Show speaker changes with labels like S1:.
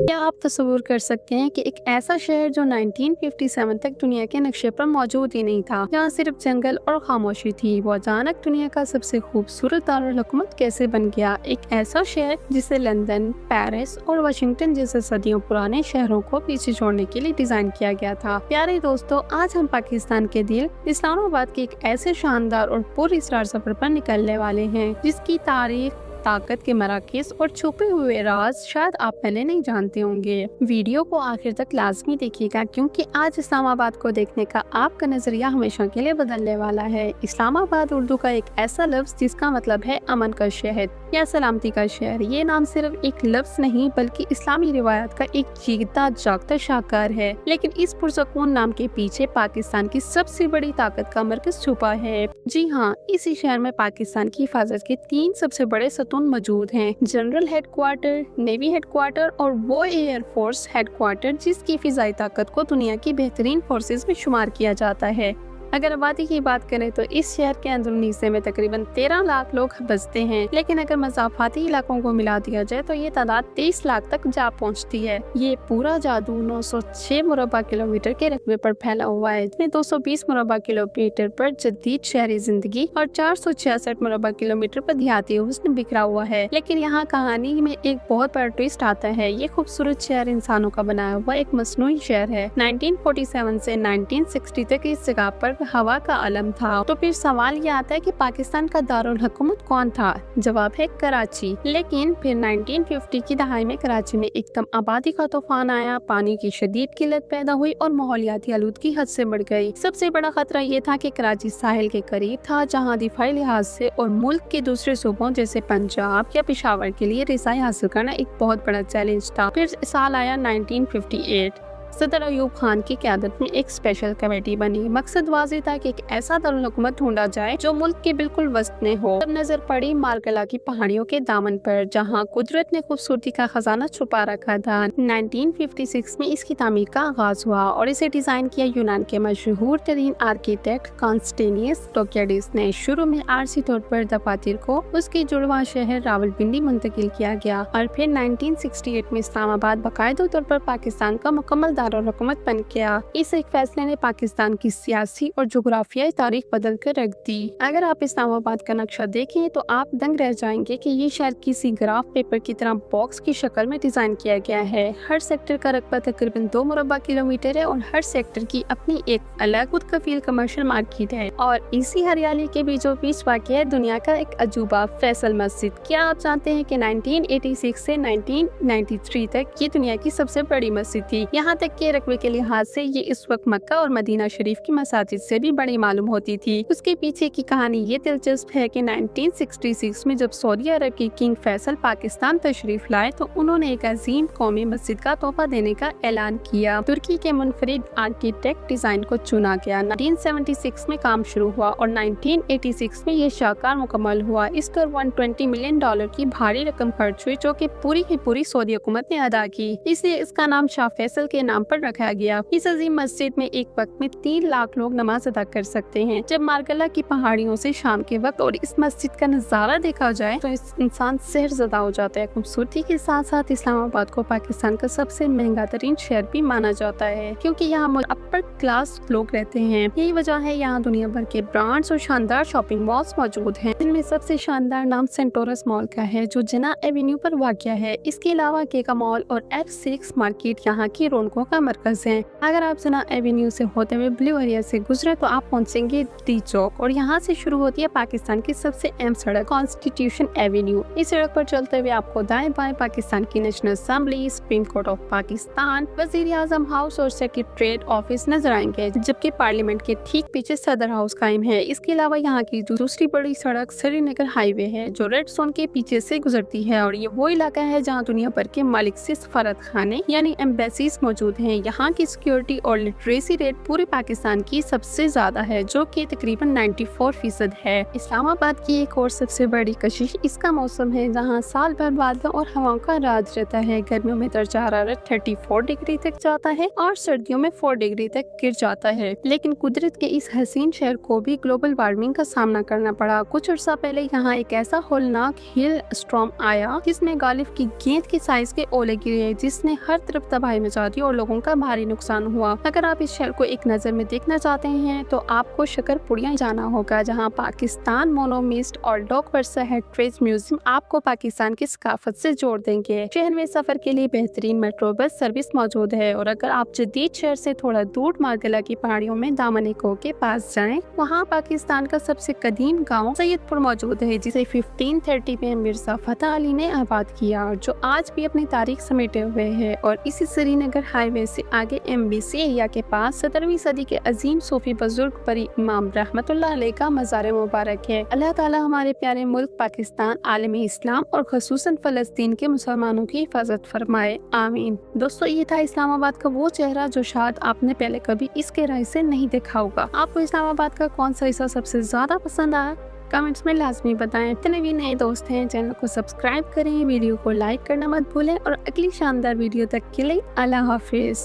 S1: क्या आप तस्वीर कर सकते हैं कि एक ऐसा शहर जो 1957 तक दुनिया के नक्शे पर मौजूद ही नहीं था, जहाँ सिर्फ जंगल और खामोशी थी, वो अचानक दुनिया का सबसे खूबसूरत दारुल हुकूमत कैसे बन गया। एक ऐसा शहर जिसे लंदन, पेरिस और वाशिंगटन जैसे सदियों पुराने शहरों को पीछे छोड़ने के लिए डिजाइन किया गया था। प्यारे दोस्तों, आज हम पाकिस्तान के दिल इस्लामाबाद के एक ऐसे शानदार और पुरअसरार सफर पर निकलने वाले हैं जिसकी तारीख, ताकत के मराकज़ और छुपे हुए राज शायद आप पहले नहीं जानते होंगे। वीडियो को आखिर तक लाजमी देखिएगा, क्योंकि आज इस्लामाबाद को देखने का आपका नजरिया हमेशा के लिए बदलने वाला है। इस्लामाबाद उर्दू का एक ऐसा लफ्ज जिसका मतलब है अमन का शहर या सलामती का शहर। ये नाम सिर्फ एक लफ्ज नहीं बल्कि इस्लामी रिवायत का एक जीता जागता शाहकार है। लेकिन इस पुरसकून नाम के पीछे पाकिस्तान की सबसे बड़ी ताकत का मरकज छुपा है। जी हाँ, इसी शहर में पाकिस्तान की हिफाजत के 3 सबसे बड़े मौजूद हैं: जनरल हेडक्वार्टर, नेवी हेडक्वार्टर और वो एयर फोर्स हेडक्वार्टर जिसकी फिजाई ताकत को दुनिया की बेहतरीन फोर्सेस में शुमार किया जाता है। अगर आबादी की बात करें तो इस शहर के अंदरूनी हिस्से में तकरीबन 13 लाख लोग बसते हैं, लेकिन अगर मज़ाफ़ाती इलाकों को मिला दिया जाए तो ये तादाद 23 लाख तक जा पहुंचती है। ये पूरा जादू 906 मुरबा किलोमीटर के रकबे पर फैला हुआ है, इसमें 220 मुरबा किलोमीटर पर जदीद शहरी जिंदगी और 466 मुरबा किलोमीटर पर देहाती हुस्न बिखरा हुआ है। लेकिन यहाँ कहानी में एक बहुत बड़ा ट्विस्ट आता है। ये खूबसूरत शहर इंसानों का बनाया हुआ एक मसनूई शहर है। 1947 से 1960 तक इस जगह पर हवा का आलम था। तो फिर सवाल ये आता है कि पाकिस्तान का दारुल हुकूमत कौन था? जवाब है कराची। लेकिन फिर 1950 की दहाई में कराची में एकदम आबादी का तूफान आया, पानी की शदीद किल्लत पैदा हुई और माहौलियाती आलूदगी हद से बढ़ गई। सबसे बड़ा खतरा ये था कि कराची साहिल के करीब था, जहाँ दिफाई लिहाज से और मुल्क के दूसरे सूबों जैसे पंजाब या पेशावर के लिए रिसाई हासिल करना एक बहुत बड़ा चैलेंज था। फिर साल आया 1958। सदर अयूब खान की क़यादत में एक स्पेशल कमेटी बनी। मकसद वाज़ेह था कि एक ऐसा दारुल हुकूमत ढूंढा जाए जो मुल्क के बिल्कुल वस्त में हो। तब नजर पड़ी मारकला की पहाड़ियों के दामन पर, जहां कुदरत ने खूबसूरती का खजाना छुपा रखा था। 1956 में इसकी तामीर का आगाज हुआ और इसे डिजाइन किया यूनान के मशहूर तरीन आर्किटेक्ट कॉन्स्टेनियस टोक्याडिस ने। शुरू में आरसी तौर पर दफातर को उसके जुड़वा शहर रावलपिंडी मुंतकिल किया गया और फिर 1968 में इस्लामाबाद बाकायदा तौर पर पाकिस्तान का मुकम्मल दारुल हुकूमत बन गया। इस एक फैसले ने पाकिस्तान की सियासी और जोग्राफियाई तारीख बदल कर रख दी। अगर आप इस्लामाबाद का नक्शा देखें तो आप दंग रह जाएंगे कि ये शहर किसी ग्राफ पेपर की तरह बॉक्स की शक्ल में डिजाइन किया गया है। हर सेक्टर का रकबा तकरीबन 2 मुरबा किलोमीटर है और हर सेक्टर की अपनी एक अलग खुद कफील कमर्शियल मार्केट है। और इसी हरियाली के बीचों बीच वाक़ है दुनिया का एक अजूबा, फैसल मस्जिद। क्या आप जानते हैं कि 1986 से 1993 तक ये दुनिया की सबसे बड़ी मस्जिद थी। यहाँ तक के रकबे के लिहाज से ये इस वक्त मक्का और मदीना शरीफ की मसाजिद से भी बड़ी मालूम होती थी। उसके पीछे की कहानी ये दिलचस्प है कि 1966 में जब सऊदी अरब के किंग फैसल पाकिस्तान तशरीफ लाए तो उन्होंने एक अजीम कौमी मस्जिद का तोहफा देने का ऐलान किया। तुर्की के मुनफरिद आर्किटेक्ट डिजाइन को चुना गया। 1976 में काम शुरू हुआ और 1986 में ये शाहकार मुकम्मल हुआ। इस पर $120 मिलियन की भारी रकम खर्च हुई, जो कि पूरी की पूरी सऊदी हुकूमत ने अदा की। इसलिए इसका नाम शाह फैसल के नाम पर रखा गया। इस अजीम मस्जिद में एक वक्त में 3 लाख लोग नमाज अदा कर सकते हैं। जब मारकला की पहाड़ियों से शाम के वक्त और इस मस्जिद का नजारा देखा जाए तो इस इंसान सहरज़दा हो जाता है। खूबसूरती के साथ साथ इस्लामाबाद को पाकिस्तान का सबसे महंगा तरीन शहर भी माना जाता है, क्योंकि यहाँ अपर क्लास लोग रहते हैं। यही वजह है यहाँ दुनिया भर के ब्रांड्स और शानदार शॉपिंग मॉल्स मौजूद हैं, जिनमें सबसे शानदार नाम सेंटोरस मॉल का है, जो जिना एवेन्यू पर वाक़या है। इसके अलावा केका मॉल और F6 मार्केट यहाँ की रौनकों का मरकज है। अगर आप जिना एवेन्यू से होते हुए ब्लू एरिया से गुजरे तो आप पहुंचेंगे डी चौक और यहाँ से शुरू होती है पाकिस्तान की सबसे अहम सड़क कॉन्स्टिट्यूशन एवेन्यू। इस सड़क पर चलते हुए आपको दाएं बाएं पाकिस्तान की national assembly, supreme court of Pakistan, वजीर आजम हाउस और सेक्रेटरीट ऑफिस नजर आएंगे, जबकि पार्लियामेंट के ठीक पीछे सदर हाउस कायम है। इसके अलावा यहाँ की दूसरी बड़ी सड़क श्रीनगर हाईवे है, जो रेड जोन के पीछे से गुजरती है और ये वो इलाका है जहाँ दुनिया भर के मालिक से सफारत खाने यानी एम्बेसीज मौजूद मौजूद हैं। यहाँ की सिक्योरिटी और लिटरेसी रेट पूरे पाकिस्तान की सबसे ज़्यादा है, जो कि तकरीबन 94% है। इस्लामाबाद की एक और सबसे बड़ी कशिश इसका मौसम है, जहाँ साल भर बादलों और हवाओं का राज रहता है। गर्मियों में दर्जा हरारत 34 डिग्री तक जाता है और सर्दियों में 4 डिग्री तक गिर जाता है। लेकिन कुदरत के इस हसीन शहर को भी ग्लोबल वार्मिंग का सामना करना पड़ा। कुछ अर्सा पहले यहाँ एक ऐसा होलनाक हिल स्टॉर्म आया जिसमें गालिब की गेंद के साइज के ओले गिरे, जिसने हर तरफ तबाही मचा दी और लोगों का भारी नुकसान हुआ। अगर आप इस शहर को एक नज़र में देखना चाहते हैं तो आपको शकरपुड़िया जाना होगा, जहाँ पाकिस्तान मोनोमिस्ट और डॉक वर्सा हेरिटेज म्यूजियम आपको पाकिस्तान की सकाफत से जोड़ देंगे। शहर में सफर के लिए बेहतरीन मेट्रो बस सर्विस मौजूद है और अगर आप जदीद शहर से थोड़ा दूर मार्गला की पहाड़ियों में दामन इको के पास जाएं, वहाँ पाकिस्तान का सबसे कदीम गांव सैयदपुर मौजूद है, जिसे 1530 में मिर्जा फतेह अली ने आबाद किया, जो आज भी अपनी तारीख समेटे हुए है। और इसी श्रीनगर हाईवे से आगे MBC एरिया के पास 17वीं सदी के अजीम सूफी बुजुर्ग परी इमाम रहमतुल्लाह अलैह का मज़ार मुबारक है। अल्लाह ताला हमारे प्यारे मुल्क पाकिस्तान, आलमी इस्लाम और खसूसन फ़लस्तीन के मुसलमानों की हिफाजत फरमाए, आमीन। दोस्तों, ये था इस्लामाबाद का वो चेहरा जो शायद आपने पहले कभी इस गहराई से नहीं देखा होगा। आपको इस्लामाबाद का कौन सा हिस्सा सबसे ज़्यादा पसंद आया? कमेंट्स में लाजमी बताएं। इतने भी नए दोस्त हैं, चैनल को सब्सक्राइब करें, वीडियो को लाइक करना मत भूलें और अगली शानदार वीडियो तक के लिए अल्लाह हाफिज़।